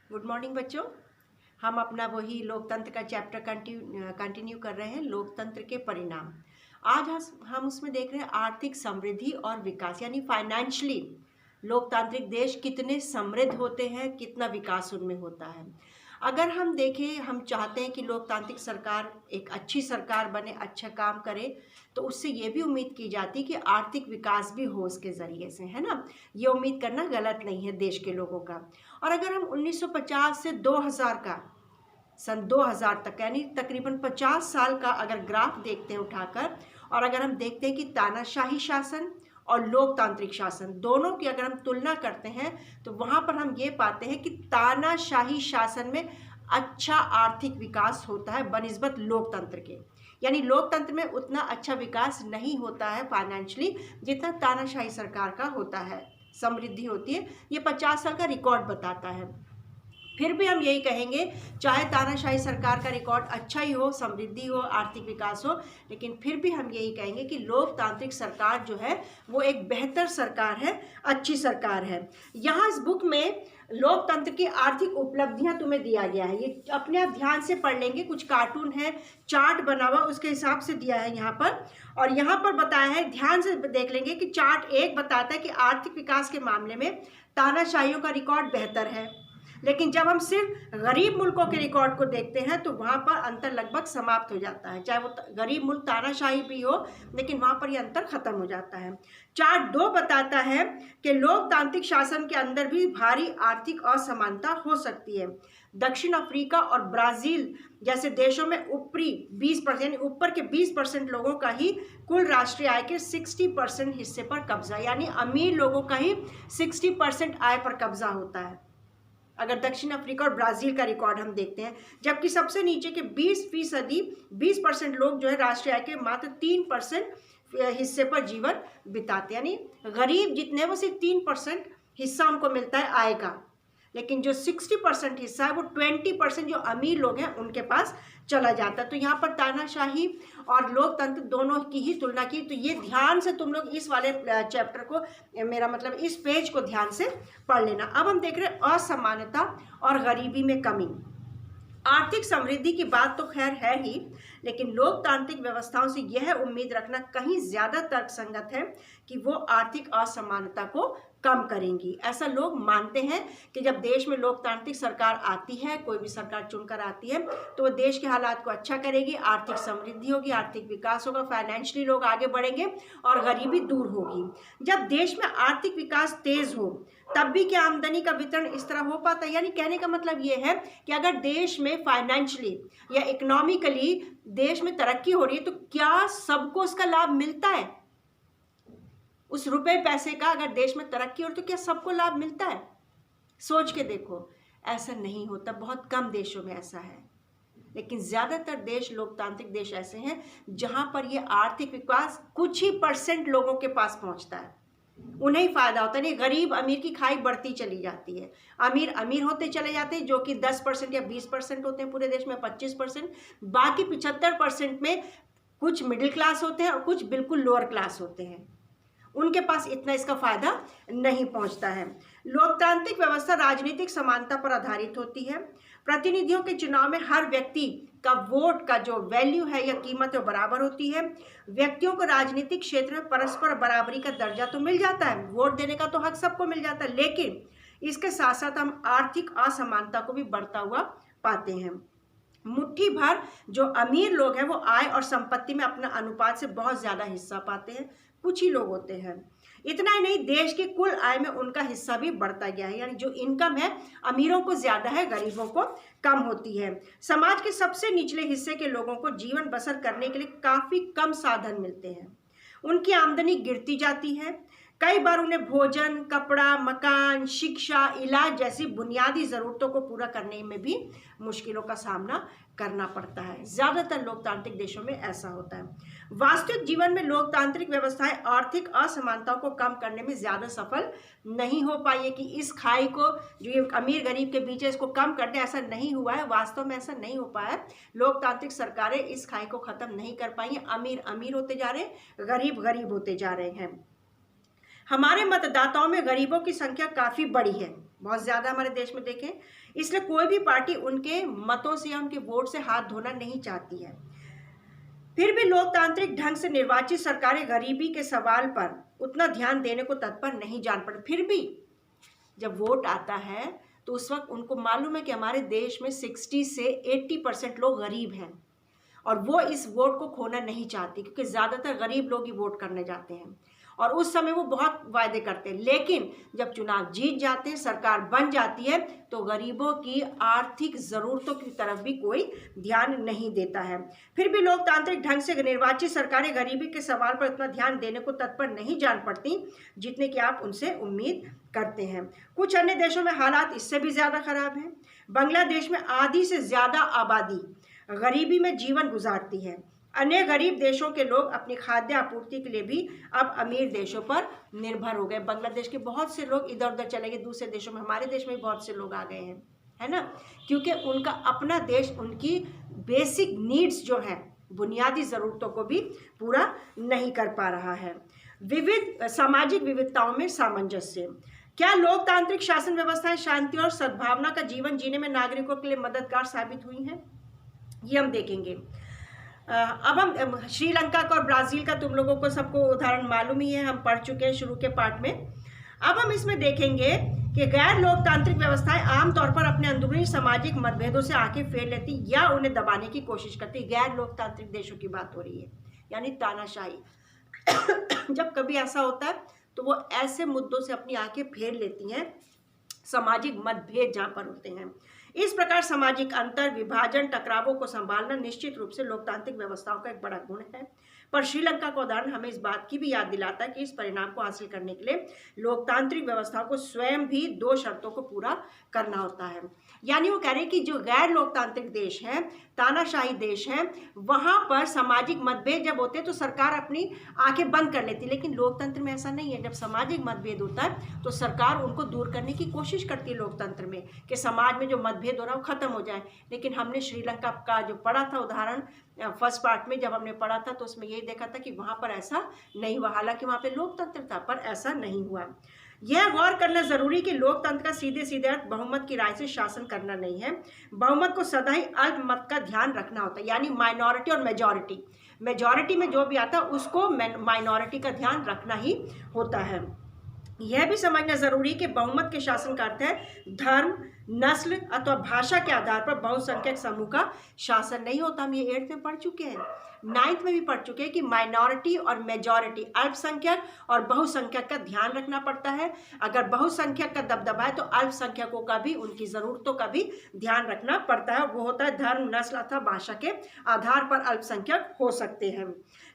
Good morning बच्चों। हम अपना वही लोकतंत्र का चैप्टर कंटिन्यू कर रहे हैं, लोकतंत्र के परिणाम। आज हम उसमें देख रहे हैं आर्थिक समृद्धि और विकास, यानी फाइनेंशियली लोकतांत्रिक देश कितने समृद्ध होते हैं, कितना विकास उनमें होता है। अगर हम देखें, हम चाहते हैं कि लोकतांत्रिक सरकार एक अच्छी सरकार बने, अच्छा काम करे, तो उससे ये भी उम्मीद की जाती है कि आर्थिक विकास भी हो उसके ज़रिए से, है ना। ये उम्मीद करना गलत नहीं है देश के लोगों का। और अगर हम 1950 से 2000 का, सन 2000 तक, यानी तकरीबन 50 साल का अगर ग्राफ देखते हैं उठाकर, और अगर हम देखते हैं कि तानाशाही शासन और लोकतांत्रिक शासन दोनों की अगर हम तुलना करते हैं, तो वहाँ पर हम ये पाते हैं कि तानाशाही शासन में अच्छा आर्थिक विकास होता है बनिस्बत लोकतंत्र के। यानी लोकतंत्र में उतना अच्छा विकास नहीं होता है फाइनेंशियली जितना तानाशाही सरकार का होता है, समृद्धि होती है। ये 50 साल का रिकॉर्ड बताता है। फिर भी हम यही कहेंगे, चाहे तानाशाही सरकार का रिकॉर्ड अच्छा ही हो, समृद्धि हो, आर्थिक विकास हो, लेकिन फिर भी हम यही कहेंगे कि लोकतांत्रिक सरकार जो है वो एक बेहतर सरकार है, अच्छी सरकार है। यहाँ इस बुक में लोकतंत्र की आर्थिक उपलब्धियां तुम्हें दिया गया है, ये अपने आप ध्यान से पढ़ लेंगे। कुछ कार्टून है, चार्ट बना हुआ, उसके हिसाब से दिया है यहाँ पर, और यहाँ पर बताया है, ध्यान से देख लेंगे कि चार्ट 1 बताता है कि आर्थिक विकास के मामले में तानाशाहियों का रिकॉर्ड बेहतर है, लेकिन जब हम सिर्फ गरीब मुल्कों के रिकॉर्ड को देखते हैं तो वहाँ पर अंतर लगभग समाप्त हो जाता है। चाहे वो गरीब मुल्क तानाशाही भी हो, लेकिन वहाँ पर ये अंतर खत्म हो जाता है। चार्ट 2 बताता है कि लोकतांत्रिक शासन के अंदर भी भारी आर्थिक असमानता हो सकती है। दक्षिण अफ्रीका और ब्राज़ील जैसे देशों में ऊपरी 20%, यानी ऊपर के 20% लोगों का ही कुल राष्ट्रीय आय के 60% हिस्से पर कब्जा, यानी अमीर लोगों का ही 60% आय पर कब्जा होता है अगर दक्षिण अफ्रीका और ब्राज़ील का रिकॉर्ड हम देखते हैं। जबकि सबसे नीचे के 20% लोग जो है राष्ट्रीय आय के मात्र 3% हिस्से पर जीवन बिताते, यानी गरीब जितने वो सिर्फ 3% हिस्सा उनको मिलता है आय का, लेकिन जो 60% हिस्सा है वो 20% जो अमीर लोग हैं उनके पास चला जाता है। तो यहाँ पर तानाशाही और लोकतंत्र दोनों की ही तुलना की। तो ये ध्यान से तुम लोग इस वाले चैप्टर को, मेरा मतलब इस पेज को ध्यान से पढ़ लेना। अब हम देख रहे हैं असमानता और गरीबी में कमी। आर्थिक समृद्धि की बात तो खैर है ही, लेकिन लोकतांत्रिक व्यवस्थाओं से यह उम्मीद रखना कहीं ज़्यादा तर्कसंगत है कि वो आर्थिक असमानता को कम करेंगी। ऐसा लोग मानते हैं कि जब देश में लोकतांत्रिक सरकार आती है, कोई भी सरकार चुनकर आती है, तो वो देश के हालात को अच्छा करेगी, आर्थिक समृद्धि होगी, आर्थिक विकास होगा, फाइनेंशियली लोग आगे बढ़ेंगे और गरीबी दूर होगी। जब देश में आर्थिक विकास तेज हो तब भी क्या आमदनी का वितरण इस तरह हो पाता है? यानी कहने का मतलब ये है कि अगर देश में फाइनेंशियली या इकोनॉमिकली देश में तरक्की हो रही है, तो क्या सबको उसका लाभ मिलता है? उस रुपए पैसे का अगर देश में तरक्की हो रही, तो क्या सबको लाभ मिलता है? सोच के देखो, ऐसा नहीं होता। बहुत कम देशों में ऐसा है, लेकिन ज़्यादातर देश, लोकतांत्रिक देश ऐसे हैं जहां पर ये आर्थिक विकास कुछ ही % लोगों के पास पहुंचता है, उन्हें ही फायदा होता है। नहीं, गरीब अमीर की खाई बढ़ती चली जाती है। अमीर अमीर होते चले जाते हैं, जो कि 10% या 20% होते हैं पूरे देश में, 25%। बाकी 75% में कुछ मिडिल क्लास होते हैं और कुछ बिल्कुल लोअर क्लास होते हैं, उनके पास इतना इसका फायदा नहीं पहुंचता है। लोकतांत्रिक व्यवस्था राजनीतिक समानता पर आधारित होती है। प्रतिनिधियों के चुनाव में हर व्यक्ति का वोट का जो वैल्यू है या कीमत है वो बराबर होती है। व्यक्तियों को राजनीतिक क्षेत्र में परस्पर बराबरी का दर्जा तो मिल जाता है, वोट देने का तो हक सबको मिल जाता है, लेकिन इसके साथ साथ हम आर्थिक असमानता को भी बढ़ता हुआ पाते हैं। मुट्ठी भर जो अमीर लोग हैं वो आय और संपत्ति में अपना अनुपात से बहुत ज़्यादा हिस्सा पाते हैं, कुछ ही लोग होते हैं। इतना ही नहीं, देश की कुल आय में उनका हिस्सा भी बढ़ता गया है, यानी जो इनकम है अमीरों को ज़्यादा है, गरीबों को कम होती है। समाज के सबसे निचले हिस्से के लोगों को जीवन बसर करने के लिए काफ़ी कम साधन मिलते हैं, उनकी आमदनी गिरती जाती है। कई बार उन्हें भोजन, कपड़ा, मकान, शिक्षा, इलाज जैसी बुनियादी ज़रूरतों को पूरा करने में भी मुश्किलों का सामना करना पड़ता है। ज़्यादातर लोकतांत्रिक देशों में ऐसा होता है। वास्तविक जीवन में लोकतांत्रिक व्यवस्थाएं आर्थिक असमानताओं को कम करने में ज़्यादा सफल नहीं हो पाई है कि इस खाई को, जो ये अमीर गरीब के बीच है, इसको कम कर दे, ऐसा नहीं हुआ है। वास्तव में ऐसा नहीं हो पाया है। लोकतांत्रिक सरकारें इस खाई को ख़त्म नहीं कर पाई हैं। अमीर अमीर होते जा रहे हैं, गरीब गरीब होते जा रहे हैं। हमारे मतदाताओं में गरीबों की संख्या काफ़ी बड़ी है, बहुत ज़्यादा हमारे देश में देखें। इसलिए कोई भी पार्टी उनके मतों से या उनके वोट से हाथ धोना नहीं चाहती है। फिर भी लोकतांत्रिक ढंग से निर्वाचित सरकारें गरीबी के सवाल पर उतना ध्यान देने को तत्पर नहीं जान पड़ती। फिर भी जब वोट आता है तो उस वक्त उनको मालूम है कि हमारे देश में 60 से 80% लोग गरीब हैं और वो इस वोट को खोना नहीं चाहती, क्योंकि ज़्यादातर गरीब लोग ही वोट करने जाते हैं और उस समय वो बहुत वायदे करते हैं, लेकिन जब चुनाव जीत जाते हैं, सरकार बन जाती है, तो गरीबों की आर्थिक ज़रूरतों की तरफ भी कोई ध्यान नहीं देता है। फिर भी लोकतांत्रिक ढंग से निर्वाचित सरकारें गरीबी के सवाल पर उतना ध्यान देने को तत्पर नहीं जान पड़ती जितने कि आप उनसे उम्मीद करते हैं। कुछ अन्य देशों में हालात इससे भी ज़्यादा खराब हैं। बांग्लादेश में आधी से ज़्यादा आबादी गरीबी में जीवन गुजारती है। अन्य गरीब देशों के लोग अपनी खाद्य आपूर्ति के लिए भी अब अमीर देशों पर निर्भर हो गए। बांग्लादेश के बहुत से लोग इधर उधर चले गए दूसरे देशों में, हमारे देश में बहुत से लोग आ गए हैं, है ना, क्योंकि उनका अपना देश उनकी बेसिक नीड्स जो हैं, बुनियादी ज़रूरतों को भी पूरा नहीं कर पा रहा है। विविध सामाजिक विविधताओं में सामंजस्य। क्या लोकतांत्रिक शासन व्यवस्थाएं शांति और सद्भावना का जीवन जीने में नागरिकों के लिए मददगार साबित हुई हैं? ये हम देखेंगे। अब हम श्रीलंका का और ब्राज़ील का तुम लोगों को सबको उदाहरण मालूम ही है, हम पढ़ चुके हैं शुरू के पार्ट में। अब हम इसमें देखेंगे कि गैर लोकतांत्रिक व्यवस्थाएं आमतौर पर अपने अंदरूनी सामाजिक मतभेदों से आंखें फेर लेती या उन्हें दबाने की कोशिश करती। गैर लोकतांत्रिक देशों की बात हो रही है, यानी तानाशाही। जब कभी ऐसा होता है तो वो ऐसे मुद्दों से अपनी आंखें फेर लेती हैं, सामाजिक मतभेद जहाँ पर होते हैं। इस प्रकार सामाजिक अंतर, विभाजन, टकरावों को संभालना निश्चित रूप से लोकतांत्रिक व्यवस्थाओं का एक बड़ा गुण है। पर श्रीलंका का उदाहरण हमें इस बात की भी याद दिलाता है कि इस परिणाम को हासिल करने के लिए लोकतांत्रिक व्यवस्थाओं को स्वयं भी 2 शर्तों को पूरा करना होता है। यानी वो कह रहे हैं कि जो गैर लोकतांत्रिक देश हैं, तानाशाही देश हैं, वहाँ पर सामाजिक मतभेद जब होते हैं तो सरकार अपनी आंखें बंद कर लेती है, लेकिन लोकतंत्र में ऐसा नहीं है। जब सामाजिक मतभेद होता है तो सरकार उनको दूर करने की कोशिश करती है लोकतंत्र में, कि समाज में जो मतभेद हो रहा है वो खत्म हो जाए। लेकिन हमने श्रीलंका का जो पढ़ा था उदाहरण फर्स्ट पार्ट में, जब हमने पढ़ा था तो उसमें यही देखा था कि वहाँ पर ऐसा नहीं हुआ। हालांकि वहाँ पे लोकतंत्र था, पर ऐसा नहीं हुआ। यह गौर करना जरूरी कि लोकतंत्र का सीधे सीधे अर्थ बहुमत की राय से शासन करना नहीं है। बहुमत को सदा ही अल्पमत का ध्यान रखना होता है, यानी माइनॉरिटी और मेजॉरिटी। मेजॉरिटी में जो भी आता है उसको माइनॉरिटी का ध्यान रखना ही होता है। यह भी समझना जरूरी कि बहुमत के शासन का अर्थ है धर्म, नस्ल अथवा भाषा के आधार पर बहुसंख्यक समूह का शासन नहीं होता। हम ये 8th में पढ़ चुके हैं, 9th में भी पढ़ चुके हैं कि माइनॉरिटी और मेजॉरिटी, अल्पसंख्यक और बहुसंख्यक का ध्यान रखना पड़ता है। अगर बहुसंख्यक का दबदबा है तो अल्पसंख्यकों का भी, उनकी ज़रूरतों का भी ध्यान रखना पड़ता है। वो होता है धर्म, नस्ल अथवा भाषा के आधार पर अल्पसंख्यक हो सकते हैं,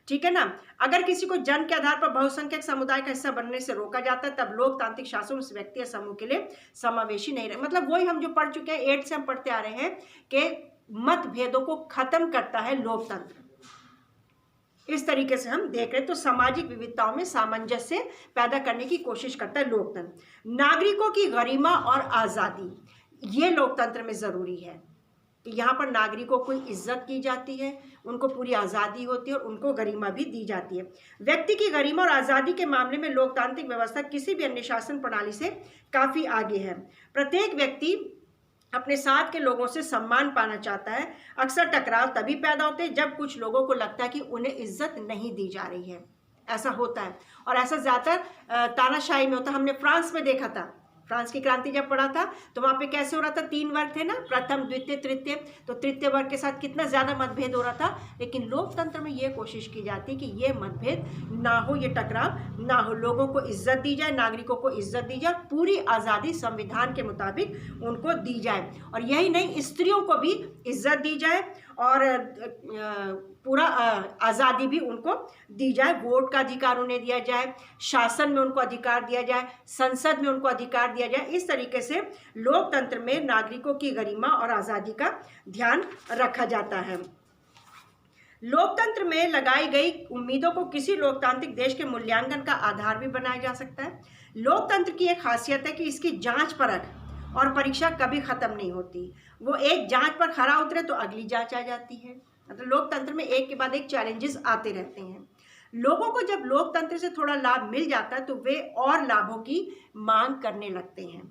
ठीक है ना। अगर किसी को जन्म के आधार पर बहुसंख्यक समुदाय का हिस्सा बनने से रोका जाता है तब लोकतांत्रिक शासन उस व्यक्ति या समूह के लिए समावेशी नहीं रहे। मतलब वही हम जो पढ़ चुके हैं, 8 से हम पढ़ते आ रहे हैं कि मतभेदों को खत्म करता है लोकतंत्र। इस तरीके से हम देख रहे हैं तो सामाजिक विविधताओं में सामंजस्य पैदा करने की कोशिश करता है लोकतंत्र। नागरिकों की गरिमा और आज़ादी, ये लोकतंत्र में ज़रूरी है कि यहाँ पर नागरिकों को इज्जत की जाती है, उनको पूरी आज़ादी होती है और उनको गरिमा भी दी जाती है। व्यक्ति की गरिमा और आज़ादी के मामले में लोकतांत्रिक व्यवस्था किसी भी अन्य शासन प्रणाली से काफ़ी आगे है। प्रत्येक व्यक्ति अपने साथ के लोगों से सम्मान पाना चाहता है। अक्सर टकराव तभी पैदा होते हैं जब कुछ लोगों को लगता है कि उन्हें इज्जत नहीं दी जा रही है। ऐसा होता है और ऐसा ज़्यादातर तानाशाही में होता है। हमने फ्रांस में देखा था, फ्रांस की क्रांति जब पड़ा था तो वहाँ पे कैसे हो रहा था, 3 वर्ग थे ना, प्रथम, द्वितीय, तृतीय। तो तृतीय वर्ग के साथ कितना ज़्यादा मतभेद हो रहा था। लेकिन लोकतंत्र में ये कोशिश की जाती है कि ये मतभेद ना हो, ये टकराव ना हो, लोगों को इज्जत दी जाए, नागरिकों को इज्जत दी जाए, पूरी आज़ादी संविधान के मुताबिक उनको दी जाए। और यही नहीं, स्त्रियों को भी इज्जत दी जाए और पूरा आज़ादी भी उनको दी जाए। वोट का अधिकार उन्हें दिया जाए, शासन में उनको अधिकार दिया जाए, संसद में उनको अधिकार दिया जाए। इस तरीके से लोकतंत्र में नागरिकों की गरिमा और आज़ादी का ध्यान रखा जाता है। लोकतंत्र में लगाई गई उम्मीदों को किसी लोकतांत्रिक देश के मूल्यांकन का आधार भी बनाया जा सकता है। लोकतंत्र की एक खासियत है कि इसकी जांच परख और परीक्षा कभी खत्म नहीं होती। वो एक जांच पर खरा उतरे तो अगली जांच आ जाती है। मतलब लोकतंत्र में एक के बाद एक चैलेंजेस आते रहते हैं। लोगों को जब लोकतंत्र से थोड़ा लाभ मिल जाता है तो वे और लाभों की मांग करने लगते हैं।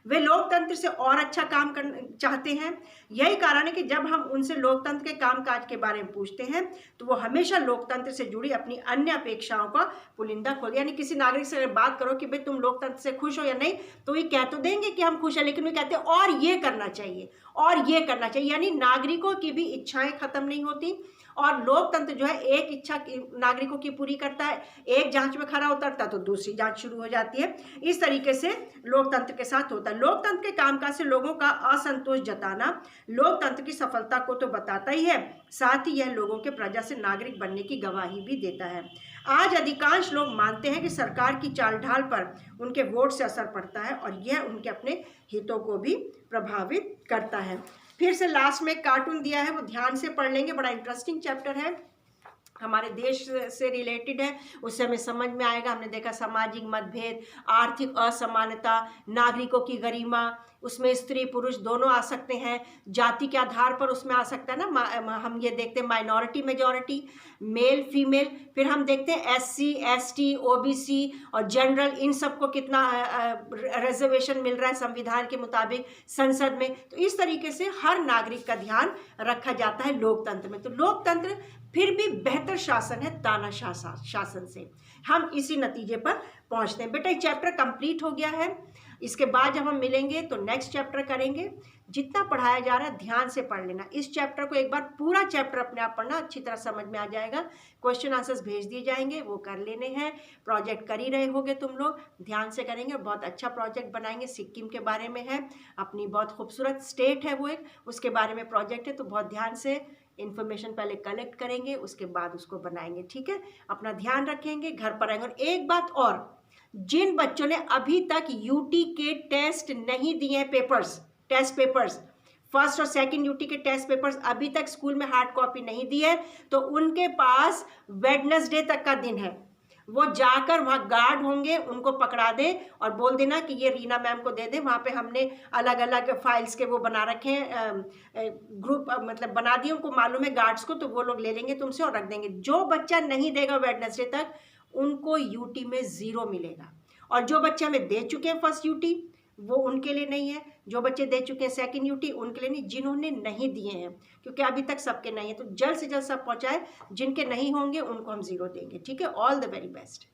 वे लोकतंत्र से और अच्छा काम करना चाहते हैं। यही कारण है कि जब हम उनसे लोकतंत्र के कामकाज के बारे में पूछते हैं तो वो हमेशा लोकतंत्र से जुड़ी अपनी अन्य अपेक्षाओं का पुलिंदा खोल, यानी किसी नागरिक से अगर बात करो कि भाई तुम लोकतंत्र से खुश हो या नहीं, तो ये कह तो देंगे कि हम खुश हैं, लेकिन वे कहते हैं और ये करना चाहिए और ये करना चाहिए, यानी नागरिकों की भी इच्छाएं खत्म नहीं होती। और लोकतंत्र जो है एक इच्छा नागरिकों की पूरी करता है, एक जांच में खरा उतरता तो दूसरी जांच शुरू हो जाती है। इस तरीके से लोकतंत्र के साथ होता है। लोकतंत्र के कामकाज से लोगों का असंतोष जताना लोकतंत्र की सफलता को तो बताता ही है, साथ ही यह लोगों के प्रजा से नागरिक बनने की गवाही भी देता है। आज अधिकांश लोग मानते हैं कि सरकार की चाल ढाल पर उनके वोट से असर पड़ता है और यह उनके अपने हितों को भी प्रभावित करता है। फिर से लास्ट में एक कार्टून दिया है, वो ध्यान से पढ़ लेंगे, बड़ा इंटरेस्टिंग चैप्टर है, हमारे देश से रिलेटेड है, उससे हमें समझ में आएगा। हमने देखा सामाजिक मतभेद, आर्थिक असमानता, नागरिकों की गरिमा, उसमें स्त्री पुरुष दोनों आ सकते हैं, जाति के आधार पर उसमें आ सकता है ना, हम ये देखते हैं माइनॉरिटी मेजॉरिटी, मेल फीमेल, फिर हम देखते हैं SC ST OBC और जनरल, इन सबको कितना रिजर्वेशन मिल रहा है संविधान के मुताबिक संसद में। तो इस तरीके से हर नागरिक का ध्यान रखा जाता है लोकतंत्र में। तो लोकतंत्र फिर भी बेहतर शासन है तानाशाह शासन से, हम इसी नतीजे पर पहुंचते हैं। बेटा ये चैप्टर कंप्लीट हो गया है, इसके बाद जब हम मिलेंगे तो नेक्स्ट चैप्टर करेंगे। जितना पढ़ाया जा रहा है ध्यान से पढ़ लेना, इस चैप्टर को एक बार पूरा चैप्टर अपने आप पढ़ना, अच्छी तरह समझ में आ जाएगा। क्वेश्चन आंसर्स भेज दिए जाएंगे, वो कर लेने हैं। प्रोजेक्ट कर ही रहे होगे तुम लोग, ध्यान से करेंगे और बहुत अच्छा प्रोजेक्ट बनाएंगे। सिक्किम के बारे में है, अपनी बहुत खूबसूरत स्टेट है वो एक, उसके बारे में प्रोजेक्ट है, तो बहुत ध्यान से इन्फॉर्मेशन पहले कलेक्ट करेंगे, उसके बाद उसको बनाएंगे। ठीक है, अपना ध्यान रखेंगे, घर पर आएंगे। और एक बात और, जिन बच्चों ने अभी तक UT के टेस्ट नहीं दिए हैं, टेस्ट पेपर्स फर्स्ट और सेकंड UT के टेस्ट पेपर्स अभी तक स्कूल में हार्ड कॉपी नहीं दी है, तो उनके पास वेडनेसडे तक का दिन है। वो जाकर वहाँ गार्ड होंगे, उनको पकड़ा दे और बोल देना कि ये रीना मैम को दे दे, वहाँ पे हमने अलग अलग फाइल्स के वो बना रखे हैं, ग्रुप मतलब बना दिए, उनको मालूम है गार्ड्स को, तो वो लोग ले लेंगे तुमसे और रख देंगे। जो बच्चा नहीं देगा वेडनेसडे तक, उनको UT में 0 मिलेगा। और जो बच्चे हमें दे चुके हैं फर्स्ट UT, वो उनके लिए नहीं है, जो बच्चे दे चुके हैं सेकंड UT उनके लिए नहीं, जिन्होंने नहीं दिए हैं, क्योंकि अभी तक सबके नहीं है। तो जल्द से जल्द सब पहुंचाए, जिनके नहीं होंगे उनको हम 0 देंगे। ठीक है, ऑल द वेरी बेस्ट।